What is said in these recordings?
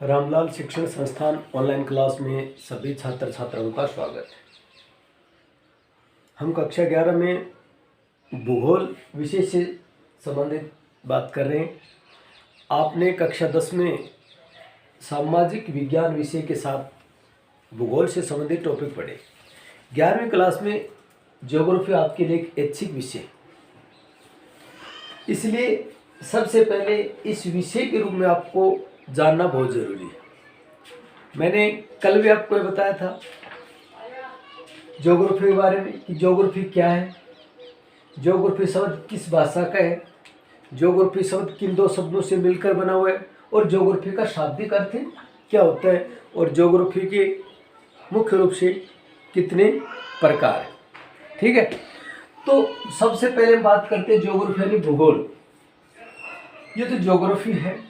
रामलाल शिक्षण संस्थान online class में सभी छात्र छात्राओं का स्वागत है। हम कक्षा 11 में भूगोल विषय से संबंधित बात कर रहे हैं। आपने कक्षा 10 में सामाजिक विज्ञान विषय के साथ भूगोल से संबंधित टॉपिक पढ़े। 11वीं क्लास में ज्योग्राफी आपके लिए एक ऐच्छिक विषय, इसलिए सबसे पहले इस विषय के रूप में आपको जानना बहुत ज़रूरी है। मैंने कल भी आपको ये बताया था ज्योग्राफी के बारे में कि ज्योग्राफी क्या है, ज्योग्राफी शब्द किस भाषा का है, ज्योग्राफी शब्द किन दो शब्दों से मिलकर बना हुआ है और ज्योग्राफी का शाब्दिक अर्थ क्या होता है और ज्योग्राफी के मुख्य रूप से कितने प्रकार हैं। ठीक है, तो सबसे पहले हम बात करते हैं ज्योग्राफी यानी भूगोल। ये तो ज्योग्राफी है,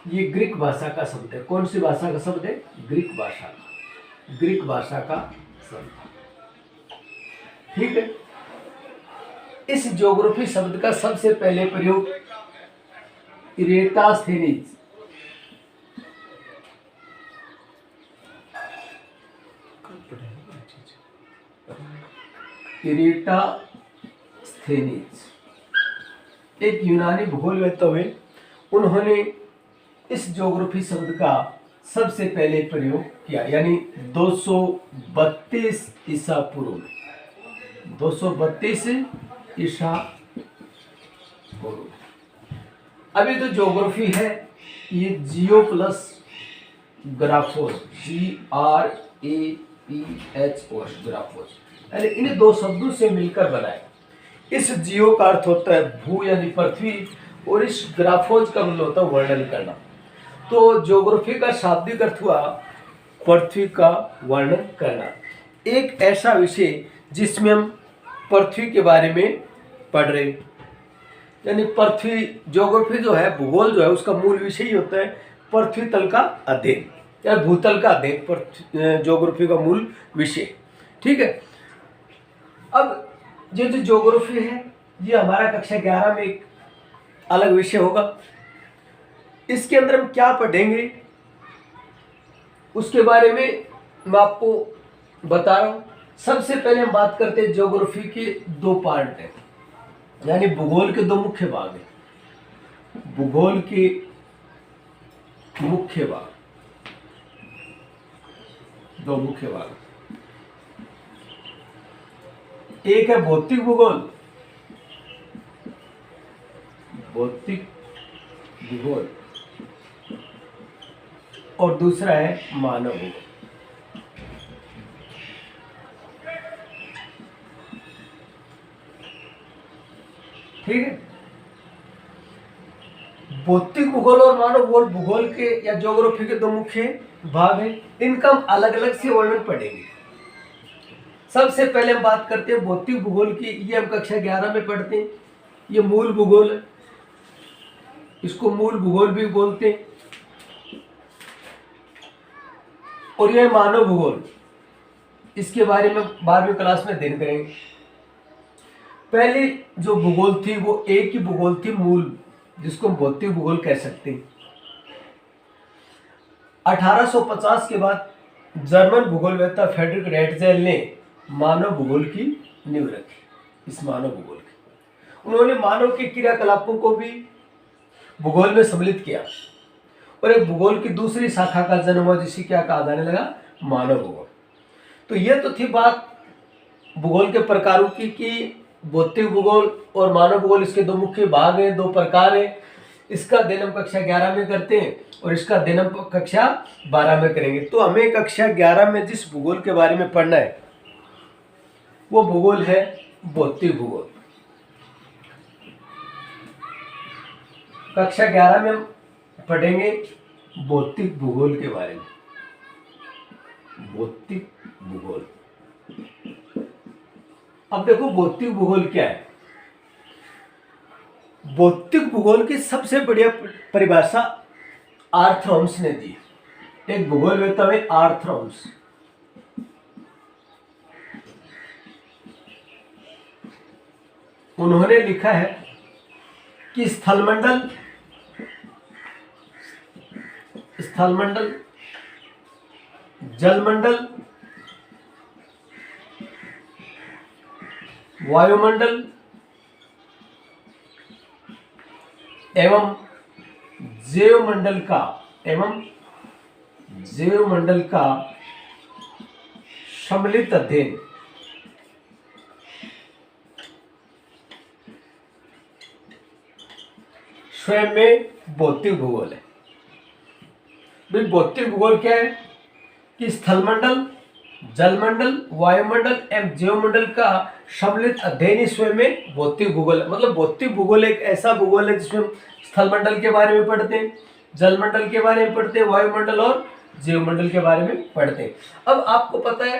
ये ग्रीक भाषा का शब्द है। कौन सी भाषा का शब्द है? ग्रीक भाषा का, ग्रीक भाषा का शब्द। ठीक है, इस ज्योग्राफी शब्द का सबसे पहले प्रयोग इरेटास्थेनीज एक यूनानी भूगोलवेत्ता हुए, उन्होंने इस ज्योग्राफी शब्द का सबसे पहले प्रयोग किया, यानी 232 ईसा पूर्व में। 232 ईसा पूर्व। अभी तो ज्योग्राफी है ये जियो प्लस ग्राफोस, GRAPHOS, ग्राफोस, यानी इन दो शब्दों से मिलकर बना है। इस जियो का अर्थ होता है भू यानी पृथ्वी, और इस ग्राफोज का मतलब होता है वर्णन करना। तो ज्योग्राफी का शाब्दिक अर्थ हुआ पृथ्वी का वर्णन करना। एक ऐसा विषय जिसमें हम पृथ्वी के बारे में पढ़ रहे, यानी पृथ्वी, ज्योग्राफी जो है, भूगोल जो है, उसका मूल विषय ही होता है पृथ्वी तल का अध्ययन या भूतल का अध्ययन, ज्योग्राफी का मूल विषय। ठीक है, अब ये जो ज्योग्राफी है ये हमारा कक्षा 11 में एक अलग विषय होगा। इसके अंदर हम क्या पढ़ेंगे उसके बारे में मैं आपको बता रहा हूं। सबसे पहले हम बात करते हैं ज्योग्राफी के दो पार्ट हैं, यानी भूगोल के दो मुख्य भाग हैं। भूगोल के मुख्य भाग, दो मुख्य भाग, एक है भौतिक भूगोल, भौतिक भूगोल, और दूसरा है मानव भूगोल। ठीक है, भौतिक भूगोल और मानव भूगोल भूगोल के या ज्योग्राफी के दो मुख्य भाग हैं। इनका हम अलग अलग से वर्णन पढ़ेंगे। सबसे पहले हम बात करते हैं भौतिक भूगोल की। ये हम कक्षा 11 में पढ़ते हैं। ये मूल भूगोल है, इसको मूल भूगोल भी बोलते हैं। और यह मानव भूगोल, इसके बारे में 12वीं क्लास में अध्ययन करेंगे। पहले जो भूगोल थी वो एक ही भूगोल थी, मूल, जिसको हम भौतिक भूगोल कह सकते हैं। 1850 के बाद जर्मन भूगोलवेत्ता फ्रेडरिक रेटजेल ने मानव भूगोल की नींव रखी। इस मानव भूगोल की उन्होंने मानव के क्रियाकलापों को भी भूगोल में सम्मिलित किया और एक भूगोल की दूसरी शाखा का जन्म हुआ, जिसे क्या कहा जाने लगा? मानव भूगोल। तो यह तो थी बात भूगोल के प्रकारों की कि भौतिक भूगोल और मानव भूगोल, इसके दो मुख्य भाग हैं, दो प्रकार हैं। इसका अध्ययन हम कक्षा 11 में करते हैं और इसका अध्ययन हम कक्षा 12 में करेंगे। तो हमें कक्षा 11 में जिस भूगोल के बारे में पढ़ना है वो भूगोल है भौतिक भूगोल। कक्षा 11 में हम पढ़ेंगे भौतिक भूगोल के बारे में। भौतिक भूगोल, अब देखो भौतिक भूगोल क्या है। भौतिक भूगोल की सबसे बढ़िया परिभाषा आर्थरॉम्स ने दी। एक भूगोलवेत्ता में आर्थरॉम्स, उन्होंने लिखा है कि स्थलमंडल स्थलमंडल, जलमंडल, वायुमंडल एवं जैवमंडल का सम्मिलित अध्ययन स्वयं में भौतिक भूगोल है। भाई भौतिक भूगोल क्या है कि स्थलमंडल, जलमंडल, वायुमंडल एवं जैवमंडल का सम्मिलित अध्ययन ही स्वयं में भौतिक भूगोल है। मतलब भौतिक भूगोल एक ऐसा भूगोल है जिसमें स्थलमंडल के बारे में पढ़ते हैं, जलमंडल के बारे में पढ़ते हैं, वायुमंडल और जैवमंडल के बारे में पढ़ते हैं। अब आपको पता है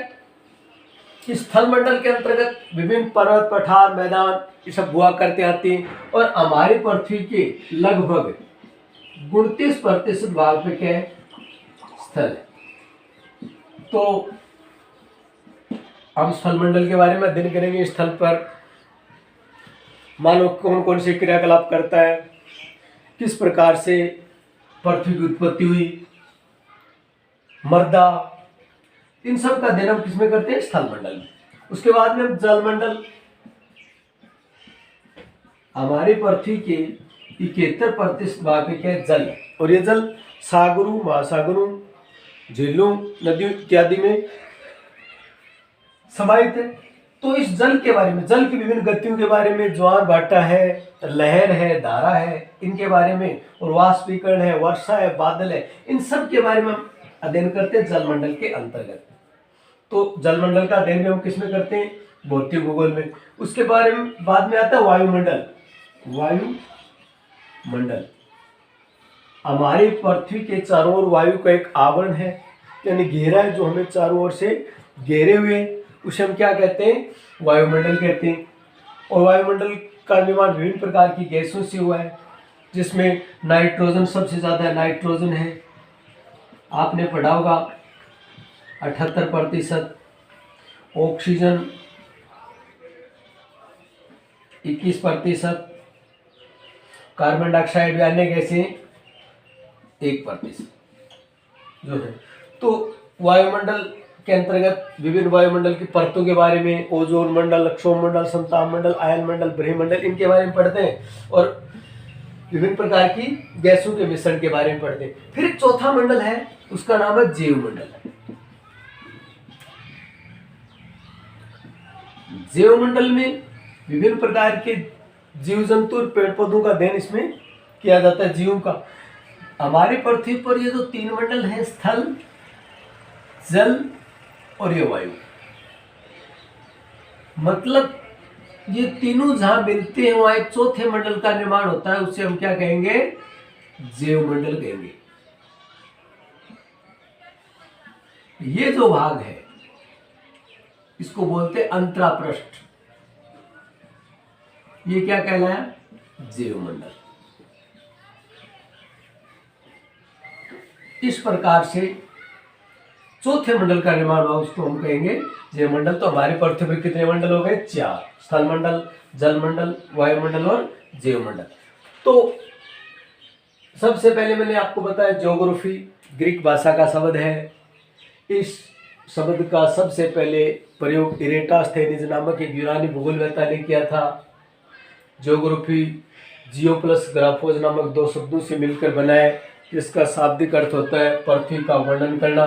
कि स्थलमंडल के अंतर्गत विभिन्न पर्वत, पठार, मैदान ये सब हुआ करते आते हैं और हमारी पृथ्वी के लगभग 29% भाग पे क्या है, स्थल है। तो हम स्थलमंडल के बारे में अध्ययन करेंगे। स्थल पर मानव कौन कौन से क्रियाकलाप करता है, किस प्रकार से पृथ्वी की उत्पत्ति हुई, मृदा, इन सब का अध्ययन हम किसमें करते हैं, स्थलमंडल में। उसके बाद में जलमंडल, हमारी पृथ्वी के 71% भाग पे क्या है, जल है और ये जल सागरों, महासागरों, झीलों, नदियों इत्यादि में समाहित है। तो इस जल के बारे में, जल की विभिन्न गतियों के बारे में, ज्वार भाटा है, लहर है, धारा है, इनके बारे में, और वाष्पीकरण है, वर्षा है, बादल है, इन सब के बारे में हम अध्ययन करते हैं जलमंडल के अंतर्गत। तो जलमंडल का अध्ययन हम किसमें करते हैं, भौतिक भूगोल में। उसके बारे में बाद में आता है वायुमंडल। वायुमंडल हमारी पृथ्वी के चारों ओर वायु का एक आवरण है, यानी घेरा है जो हमें चारों ओर से घेरे हुए, उसे हम क्या कहते हैं, वायुमंडल कहते हैं। और वायुमंडल का निर्माण विभिन्न प्रकार की गैसों से हुआ है, जिसमें नाइट्रोजन सबसे ज्यादा नाइट्रोजन है, आपने पढ़ा होगा 78%, ऑक्सीजन 21%, कार्बन डाइऑक्साइड भी अन्य गैसें 1% जो है। तो वायुमंडल के अंतर्गत विभिन्न वायुमंडल की परतों के बारे में, ओजोन मंडल, क्षोभ मंडल, समताप मंडल, आयन मंडल, ब्रह्मंडल, इनके बारे में पढ़ते हैं और विभिन्न प्रकार की गैसों के मिश्रण के बारे में पढ़ते हैं। फिर एक चौथा मंडल है, उसका नाम है जैवमंडल। जैवमंडल में विभिन्न प्रकार के जीव जंतु और पेड़ पौधों का अध्ययन इसमें किया जाता है, जीवों का। हमारी पृथ्वी पर ये जो 3 मंडल है, स्थल, जल और ये वायु, मतलब ये तीनों जहां मिलते हैं वहां एक चौथे मंडल का निर्माण होता है, उसे हम क्या कहेंगे, जैवमंडल कहेंगे। ये जो भाग है इसको बोलते हैं अंतरापृष्ठ, ये क्या कहलाया, जैवमंडल। इस प्रकार से चौथे मंडल का निर्माण हुआ, उसको हम कहेंगे जैवमंडल। तो हमारे पृथ्वी पर कितने मंडल हो गए, 4, स्थलमंडल, जलमंडल, वायुमंडल और जैवमंडल। तो सबसे पहले मैंने आपको बताया ज्योग्राफी ग्रीक भाषा का शब्द है। इस शब्द का सबसे पहले प्रयोग इरेटास्थेनीज नामक एक यूनानी भूगोलवेत्ता ने किया था। ज्योग्राफी जियो प्लस ग्राफोज नामक 2 शब्दों से मिलकर बना है, जिसका शाब्दिक अर्थ होता है पृथ्वी का वर्णन करना,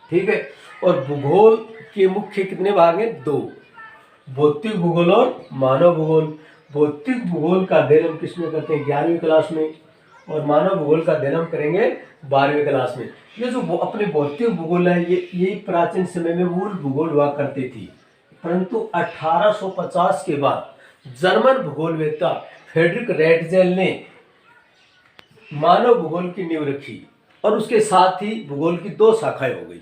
ठीक है। और भूगोल के मुख्य कितने भाग हैं, 2, भौतिक भूगोल और मानव भूगोल। भौतिक भूगोल का अध्ययन हम किसमें करते हैं, 11वीं क्लास में, और मानव भूगोल का अध्ययन हम करेंगे 12वीं क्लास में। ये जो अपने भौतिक भूगोल है, ये प्राचीन समय में मूल भूगोल हुआ करती थी, परंतु 1850 के बाद जर्मन भूगोलवेत्ता फ्रेडरिक रेटजेल ने मानव भूगोल की नींव रखी और उसके साथ ही भूगोल की 2 शाखाएं हो गई।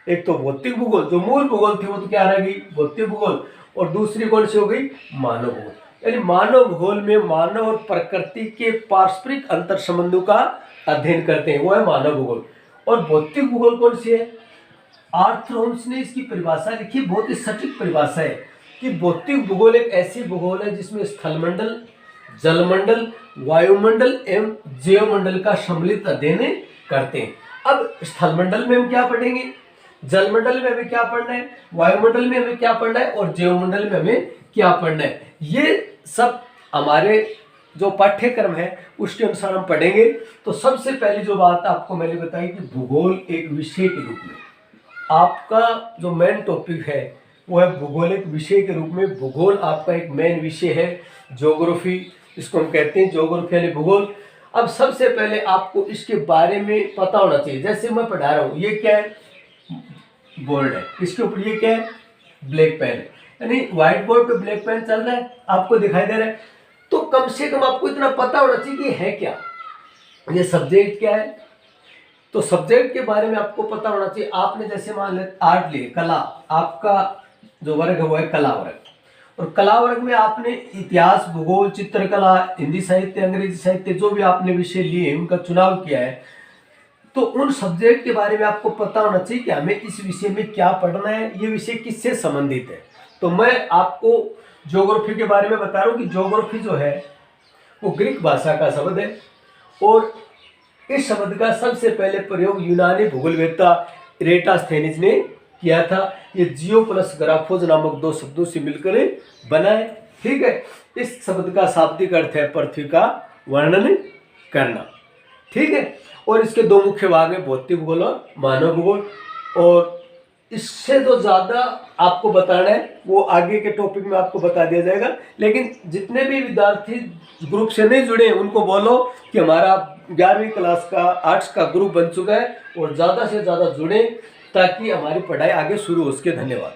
एक तो भौतिक भूगोल, जो मूल भूगोल थी वो तो क्या रह गई, भौतिक भूगोल, और दूसरी कौन सी हो गई, मानव भूगोल। यानी मानव भूगोल में मानव और प्रकृति के पारस्परिक अंतर संबंधों का अध्ययन करते हैं, वो है मानव भूगोल। और भौतिक भूगोल कौन सी है, आर्थर होम्स ने इसकी परिभाषा लिखी, बहुत ही सटीक परिभाषा है कि भौतिक भूगोल एक ऐसी भूगोल है जिसमें स्थलमंडल, जलमंडल, वायुमंडल एवं जैवमंडल का सम्मिलित अध्ययन करते हैं। अब स्थलमंडल में हम क्या पढ़ेंगे, जलमंडल में हमें क्या पढ़ना है, वायुमंडल में हमें क्या पढ़ना है और जैवमंडल में हमें क्या पढ़ना है, ये सब हमारे जो पाठ्यक्रम है उसके अनुसार हम पढ़ेंगे। तो सबसे पहली जो बात आपको मैंने बताई कि भूगोल एक विषय के रूप में, आपका जो मेन टॉपिक है वो है भूगोल एक विषय के रूप में। भूगोल आपका एक मेन विषय है, ज्योग्राफी इसको हम कहते हैं, ज्योग्राफी यानी भूगोल। अब सबसे पहले आपको इसके बारे में पता होना चाहिए। जैसे मैं पढ़ा रहा हूँ, ये क्या है, बोर्ड है, इसके ऊपर ये क्या है, ब्लैक पेन है, यानी व्हाइट बोर्ड पे ब्लैक पेन चल रहा है, आपको दिखाई दे रहा है। तो कम से कम आपको इतना पता होना चाहिए कि है क्या, ये सब्जेक्ट क्या है। तो सब्जेक्ट के बारे में आपको पता होना चाहिए। आपने जैसे मान लें आर्ट लिए, कला, आपका जो वर्ग है वो है कला वर्ग, और कला वर्ग में आपने इतिहास, भूगोल, चित्रकला, हिंदी साहित्य, अंग्रेजी साहित्य, जो भी आपने विषय लिए उनका चुनाव किया है, तो उन सब्जेक्ट के बारे में आपको पता होना चाहिए कि हमें इस विषय में क्या पढ़ना है, ये विषय किससे संबंधित है। तो मैं आपको ज्योग्राफी के बारे में बता रहा हूँ कि ज्योग्राफी जो है वो ग्रीक भाषा का शब्द है, और इस शब्द का सबसे पहले प्रयोग यूनानी भूगोलवेत्ता इरेटास्थेनिस ने किया था। ये जियो प्लस ग्राफोज नामक दो शब्दों से मिलकर बना है। ठीक है, इस शब्द का शाब्दिक अर्थ है पृथ्वी का वर्णन करना। ठीक है, और इसके दो मुख्य भाग है, भौतिक भूगोल और मानव भूगोल। और इससे जो ज़्यादा आपको बताना है वो आगे के टॉपिक में आपको बता दिया जाएगा। लेकिन जितने भी विद्यार्थी ग्रुप से नहीं जुड़े हैं उनको बोलो कि हमारा 11वीं क्लास का आर्ट्स का ग्रुप बन चुका है, और ज़्यादा से ज़्यादा जुड़े ताकि हमारी पढ़ाई आगे शुरू हो सके। धन्यवाद।